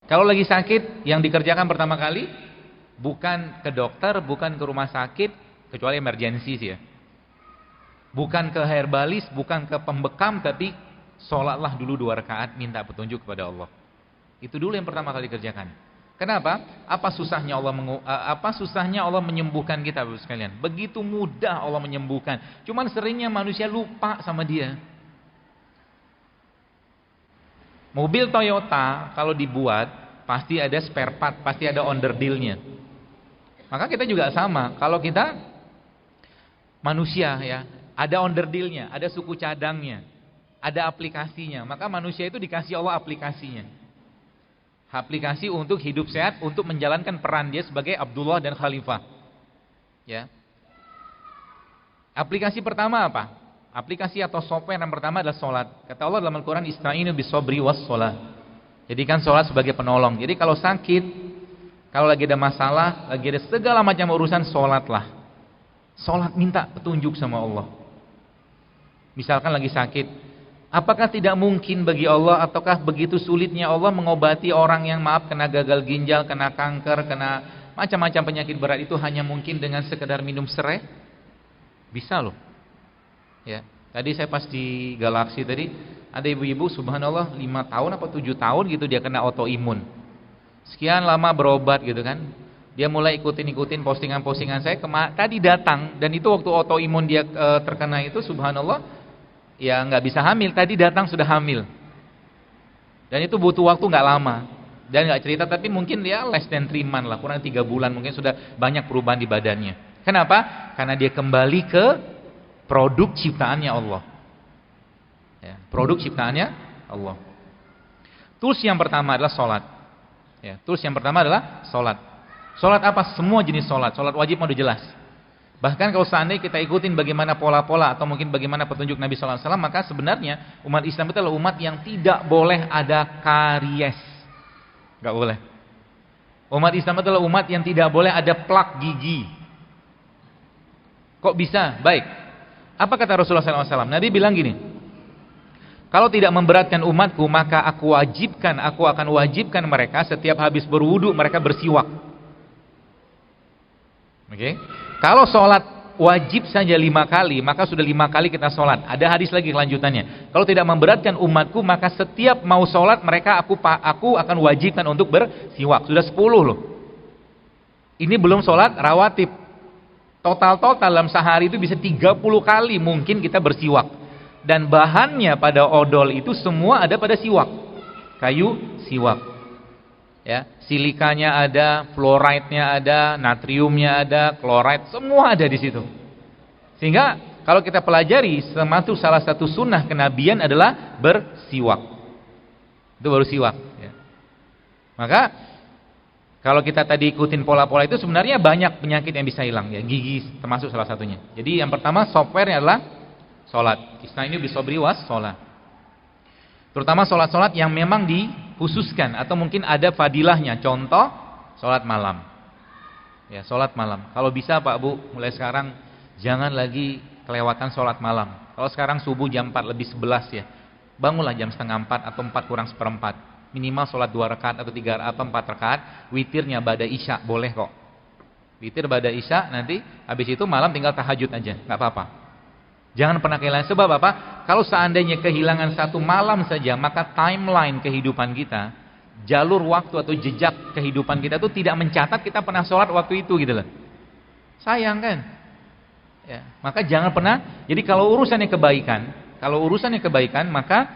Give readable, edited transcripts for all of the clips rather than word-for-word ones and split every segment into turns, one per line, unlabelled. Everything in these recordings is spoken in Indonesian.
Kalau lagi sakit, yang dikerjakan pertama kali bukan ke dokter, bukan ke rumah sakit, kecuali emergensi sih ya. Bukan ke herbalis, bukan ke pembekam, tapi sholatlah dulu 2 rakaat, minta petunjuk kepada Allah. Itu dulu yang pertama kali kerjakan. Kenapa? Apa susahnya Allah menyembuhkan kita, Bapak sekalian? Begitu mudah Allah menyembuhkan. Cuman seringnya manusia lupa sama Dia. Mobil Toyota kalau dibuat pasti ada spare part, pasti ada underdealnya. Maka kita juga sama. Kalau kita manusia ya, ada underdealnya, ada suku cadangnya, ada aplikasinya. Maka manusia itu dikasih Allah aplikasinya. Aplikasi untuk hidup sehat, untuk menjalankan peran dia sebagai Abdullah dan Khalifah. Ya. Aplikasi pertama apa? Aplikasi atau software yang pertama adalah sholat. Kata Allah dalam Al-Quran, Ista'inu bis-sobri was-sholat. Jadikan sholat sebagai penolong. Jadi kalau sakit, kalau lagi ada masalah, lagi ada segala macam urusan, sholatlah. Sholat, minta petunjuk sama Allah. Misalkan lagi sakit, apakah tidak mungkin bagi Allah, ataukah begitu sulitnya Allah mengobati orang yang kena gagal ginjal, kena kanker, kena macam-macam penyakit berat itu hanya mungkin dengan sekedar minum serai? Bisa loh. Ya, tadi saya pas di Galaksi tadi ada ibu-ibu subhanallah 5 tahun apa 7 tahun gitu dia kena autoimun. Sekian lama berobat gitu kan. Dia mulai ikutin postingan-postingan saya. Tadi datang dan itu waktu autoimun dia terkena itu subhanallah ya nggak bisa hamil. Tadi datang sudah hamil. Dan itu butuh waktu nggak lama. Dan nggak cerita tapi mungkin dia less than 3 months lah, kurang 3 bulan mungkin sudah banyak perubahan di badannya. Kenapa? Karena dia kembali ke produk ciptaannya Allah. Ya, produk ciptaannya Allah. Tools yang pertama adalah sholat. Ya, tools yang pertama adalah sholat. Sholat apa? Semua jenis sholat. Sholat wajib udah jelas. Bahkan kalau seandainya kita ikutin bagaimana pola-pola atau mungkin bagaimana petunjuk Nabi SAW, maka sebenarnya umat Islam itu adalah umat yang tidak boleh ada karies. Gak boleh. Umat Islam itu adalah umat yang tidak boleh ada plak gigi. Kok bisa? Baik. Apa kata Rasulullah SAW? Nabi bilang gini, kalau tidak memberatkan umatku, maka aku akan wajibkan mereka setiap habis berwudu mereka bersiwak. Oke? Kalau sholat wajib saja 5 kali, maka sudah 5 kali kita sholat. Ada hadis lagi kelanjutannya. Kalau tidak memberatkan umatku, maka setiap mau sholat mereka aku akan wajibkan untuk bersiwak. Sudah 10 loh. Ini belum sholat rawatib. Total dalam sehari itu bisa 30 kali mungkin kita bersiwak. Dan bahannya pada odol itu semua ada pada siwak. Kayu siwak. Ya, silikanya ada, fluoride-nya ada, natriumnya ada, kloride, semua ada di situ. Sehingga kalau kita pelajari, termasuk salah satu sunnah kenabian adalah bersiwak. Itu baru siwak. Ya. Maka kalau kita tadi ikutin pola-pola itu sebenarnya banyak penyakit yang bisa hilang. Ya, gigi termasuk salah satunya. Jadi yang pertama software-nya adalah sholat. Ista'inu bisobri was sholat. Terutama sholat-sholat yang memang dikhususkan atau mungkin ada fadilahnya. Contoh, sholat malam. Ya, sholat malam. Kalau bisa Pak Bu, mulai sekarang jangan lagi kelewatan sholat malam. Kalau sekarang subuh jam 4 lebih 11 ya, bangunlah jam setengah 4 atau 4 kurang seperempat. Minimal sholat 2 rakaat atau 3 atau 4 rakaat. Witirnya ba'da isya, boleh kok. Witir ba'da isya, nanti habis itu malam tinggal tahajud aja, nggak apa-apa. Jangan pernah kehilangan. Sebab apa? Kalau seandainya kehilangan 1 malam saja, maka timeline kehidupan kita, jalur waktu atau jejak kehidupan kita itu tidak mencatat kita pernah sholat waktu itu gitu loh. Sayang kan? Ya, maka jangan pernah. Jadi kalau urusannya kebaikan, maka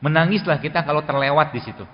menangislah kita kalau terlewat di situ.